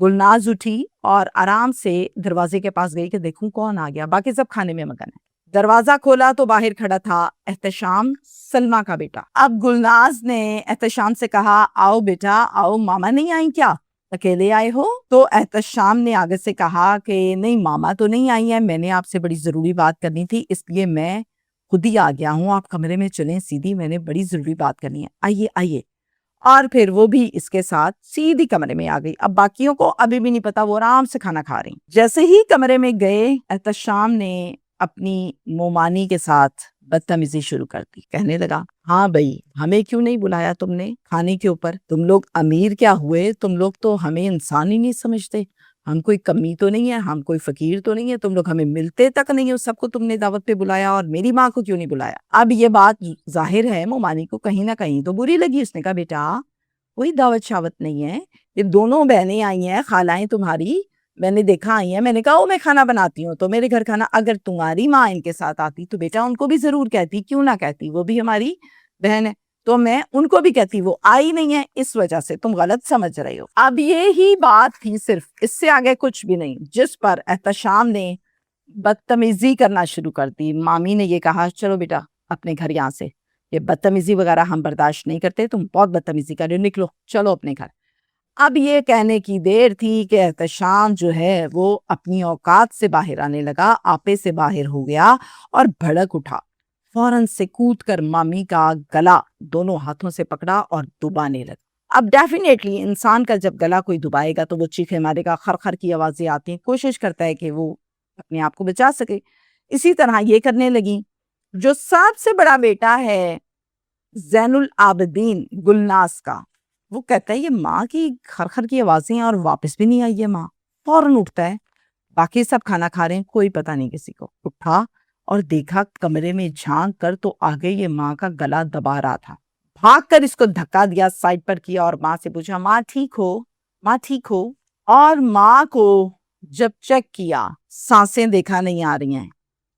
گلناز اٹھی اور آرام سے دروازے کے پاس گئی کہ دیکھوں کون آ گیا، باقی سب کھانے میں مگن ہے۔ دروازہ کھولا تو باہر کھڑا تھا احتشام، سلمیٰ کا بیٹا۔ اب گلناز نے احتشام سے کہا آؤ بیٹا آؤ، ماما نہیں آئی کیا، اکیلے آئے ہو؟ تو احتشام نے آگے سے کہا کہ نہیں ماما تو نہیں آئی ہیں، میں نے آپ سے بڑی ضروری بات کرنی تھی اس لیے میں خود ہی آ گیا ہوں، آپ کمرے میں چلیں سیدھی، میں نے بڑی ضروری بات کرنی ہے، آئیے آئیے۔ اور پھر وہ بھی اس کے ساتھ سیدھی کمرے میں آ گئی۔ اب باقیوں کو ابھی بھی نہیں پتا، وہ آرام سے کھانا کھا رہی۔ جیسے ہی کمرے میں گئے احتشام نے اپنی مومانی کے ساتھ بدتمیزی شروع کر دی، کہنے لگا ہاں بھائی ہمیں کیوں نہیں بلایا تم نے کھانے کے اوپر، تم لوگ امیر کیا ہوئے، تم لوگ تو ہمیں انسان ہی نہیں سمجھتے، ہم کوئی کمی تو نہیں ہے، ہم کوئی فقیر تو نہیں ہے، تم لوگ ہمیں ملتے تک نہیں ہو، سب کو تم نے دعوت پہ بلایا اور میری ماں کو کیوں نہیں بلایا۔ اب یہ بات ظاہر ہے مومانی کو کہیں نہ کہیں تو بری لگی، اس نے کہا بیٹا کوئی دعوت شاوت نہیں ہے، یہ دونوں بہنیں آئی ہیں خالائیں تمہاری، میں نے دیکھا آئی ہیں، میں نے کہا میں کھانا بناتی ہوں تو میرے گھر کھانا، اگر تمہاری ماں ان کے ساتھ آتی تو بیٹا ان کو بھی ضرور کہتی، کیوں نہ کہتی، وہ بھی ہماری بہن ہے، تو میں ان کو بھی کہتی، وہ آئی نہیں ہے اس وجہ سے تم غلط سمجھ رہے ہو۔ اب یہی بات تھی صرف، اس سے آگے کچھ بھی نہیں، جس پر احتشام نے بدتمیزی کرنا شروع کر دی۔ مامی نے یہ کہا چلو بیٹا اپنے گھر، یہاں سے یہ بدتمیزی وغیرہ ہم برداشت نہیں کرتے، تم بہت بدتمیزی کر رہے ہو، نکلو چلو اپنے گھر۔ اب یہ کہنے کی دیر تھی کہ احتشام جو ہے وہ اپنی اوقات سے باہر آنے لگا، آپے سے باہر ہو گیا اور بھڑک اٹھا، فوراً سے کود کر مامی کا گلا دونوں ہاتھوں سے پکڑا اور دبانے لگا۔ اب ڈیفینیٹلی انسان کا جب گلا کوئی دبائے گا تو وہ چیخے مارے گا، خر خر کی آوازیں آتی ہیں، کوشش کرتا ہے کہ وہ اپنے آپ کو بچا سکے۔ اسی طرح یہ کرنے لگی۔ جو سب سے بڑا بیٹا ہے زین العابدین گلناز کا، وہ کہتا ہے یہ ماں کی خرخر کی آوازیں اور واپس بھی نہیں آئی ہے ماں، فوراً اٹھتا ہے، باقی سب کھانا کھا رہے ہیں، کوئی پتہ نہیں کسی کو، اٹھا اور دیکھا کمرے میں جھانک کر تو آگے یہ ماں کا گلا دبا رہا تھا، بھاگ کر اس کو دھکا دیا، سائڈ پر کیا اور ماں سے پوچھا ماں ٹھیک ہو، ماں ٹھیک ہو؟ اور ماں کو جب چیک کیا سانسیں دیکھا نہیں آ رہی ہیں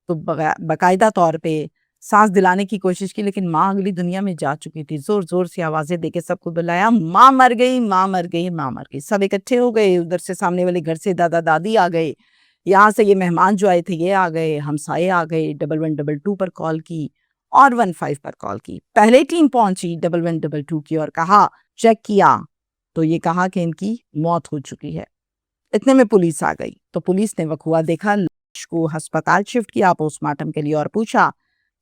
تو باقاعدہ طور پہ سانس دلانے کی کوشش کی، لیکن ماں اگلی دنیا میں جا چکی تھی، زور زور سے آوازیں دے کے سب کو بلایا ماں مر گئی ماں مر گئی ماں مر گئی، سب اکٹھے ہو گئے، ادھر سے سامنے والے گھر سے دادا دادی آ گئے، یہاں سے یہ مہمان جو آئے تھے یہ آ گئے، ہمسائے آ گئے، 1122 پر کال کی اور 15 پر کال کی، پہلے ٹیم پہنچی 1122 کی اور کہا چیک کیا تو یہ کہا کہ ان کی موت ہو چکی ہے۔ اتنے میں پولیس آ گئی تو پولیس نے وقوع دیکھا، لاش کو ہسپتال شفٹ کیا پوسٹ مارٹم کے لیے اور پوچھا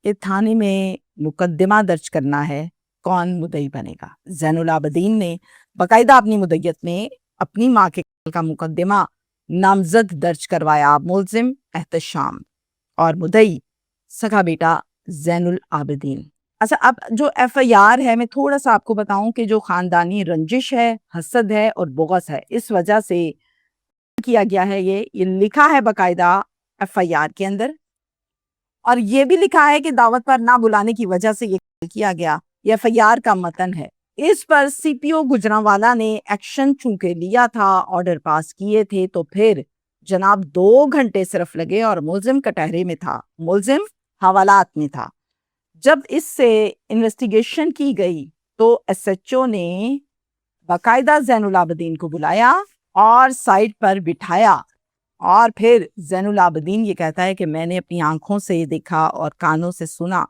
کہ تھانے میں مقدمہ درج کرنا ہے، کون مدعی بنے گا؟ زین العابدین نے باقاعدہ اپنی مدعیت میں اپنی ماں کے قتل کا مقدمہ نامزد درج کروایا، ملزم احتشام اور مدعی سگا بیٹا زین العابدین۔ اچھا اب جو ایف آئی آر ہے میں تھوڑا سا آپ کو بتاؤں کہ جو خاندانی رنجش ہے، حسد ہے اور بغض ہے، اس وجہ سے کیا گیا ہے، یہ لکھا ہے باقاعدہ ایف آئی آر کے اندر، اور یہ بھی لکھا ہے کہ دعوت پر نہ بلانے کی وجہ سے یہ کیا گیا، یہ ایف آئی آر کا متن ہے۔ اس پر سی پی او گجرانوالہ نے ایکشن چونکہ لیا تھا، آرڈر پاس کیے تھے، تو پھر جناب 2 گھنٹے صرف لگے اور ملزم کٹہرے میں تھا، ملزم حوالات میں تھا۔ جب اس سے انویسٹیگیشن کی گئی تو ایس ایچ او نے باقاعدہ زین العابدین کو بلایا اور سائٹ پر بٹھایا، اور پھر زین العابدین یہ کہتا ہے کہ میں نے اپنی آنکھوں سے دیکھا اور کانوں سے سنا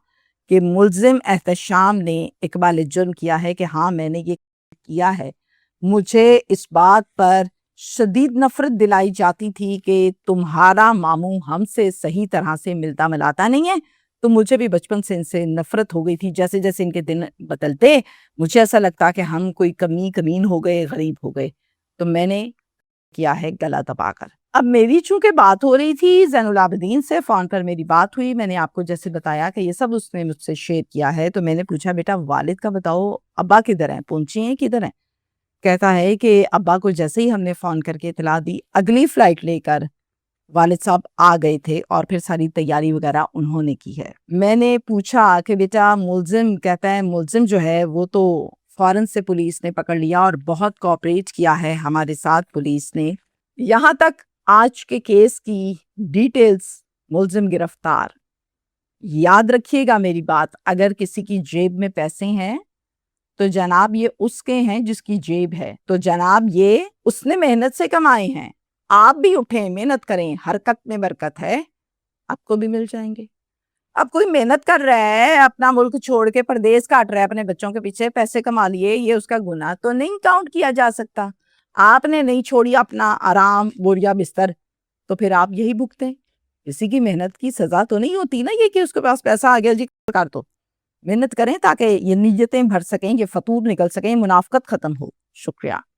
کہ ملزم احتشام نے اقبال جرم کیا ہے کہ ہاں میں نے یہ کیا ہے، مجھے اس بات پر شدید نفرت دلائی جاتی تھی کہ تمہارا ماموں ہم سے صحیح طرح سے ملتا ملاتا نہیں ہے، تو مجھے بھی بچپن سے ان سے نفرت ہو گئی تھی، جیسے جیسے ان کے دن بدلتے مجھے ایسا لگتا کہ ہم کوئی کمین ہو گئے، غریب ہو گئے، تو میں نے کیا ہے گلا دبا کر۔ اب میری چونکہ بات ہو رہی تھی زین العابدین سے، فون پر میری بات ہوئی، میں نے آپ کو جیسے بتایا کہ یہ سب اس نے مجھ سے شیئر کیا ہے، تو میں نے پوچھا بیٹا والد کا بتاؤ، ابا کدھر ہیں، پہنچے ہیں کدھر ہیں؟ کہتا ہے کہ ابا کو جیسے ہی ہم نے فون کر کے اطلاع دی، اگلی فلائٹ لے کر والد صاحب آ گئے تھے اور پھر ساری تیاری وغیرہ انہوں نے کی ہے۔ میں نے پوچھا کہ بیٹا ملزم، کہتا ہے ملزم جو ہے وہ تو فوراً سے پولیس نے پکڑ لیا اور بہت کوآپریٹ کیا ہے ہمارے ساتھ پولیس نے، یہاں تک آج کے کیس کی ڈیٹیلز، ملزم گرفتار۔ یاد رکھیے گا میری بات، اگر کسی کی جیب میں پیسے ہیں تو جناب یہ اس کے ہیں جس کی جیب ہے، تو جناب یہ اس نے محنت سے کمائے ہیں۔ آپ بھی اٹھیں، محنت کریں، حرکت میں برکت ہے، آپ کو بھی مل جائیں گے۔ اب کوئی محنت کر رہا ہے، اپنا ملک چھوڑ کے پردیس کاٹ رہا ہے اپنے بچوں کے پیچھے، پیسے کما لیے، یہ اس کا گناہ تو نہیں کاؤنٹ کیا جا سکتا۔ آپ نے نہیں چھوڑی اپنا آرام، بوریا بستر، تو پھر آپ یہی بھگتیں۔ کسی کی محنت کی سزا تو نہیں ہوتی نا یہ کہ اس کے پاس پیسہ آ گیا جی کر دو۔ محنت کریں تاکہ یہ نیتیں بھر سکیں، یہ فطور نکل سکیں، منافقت ختم ہو۔ شکریہ۔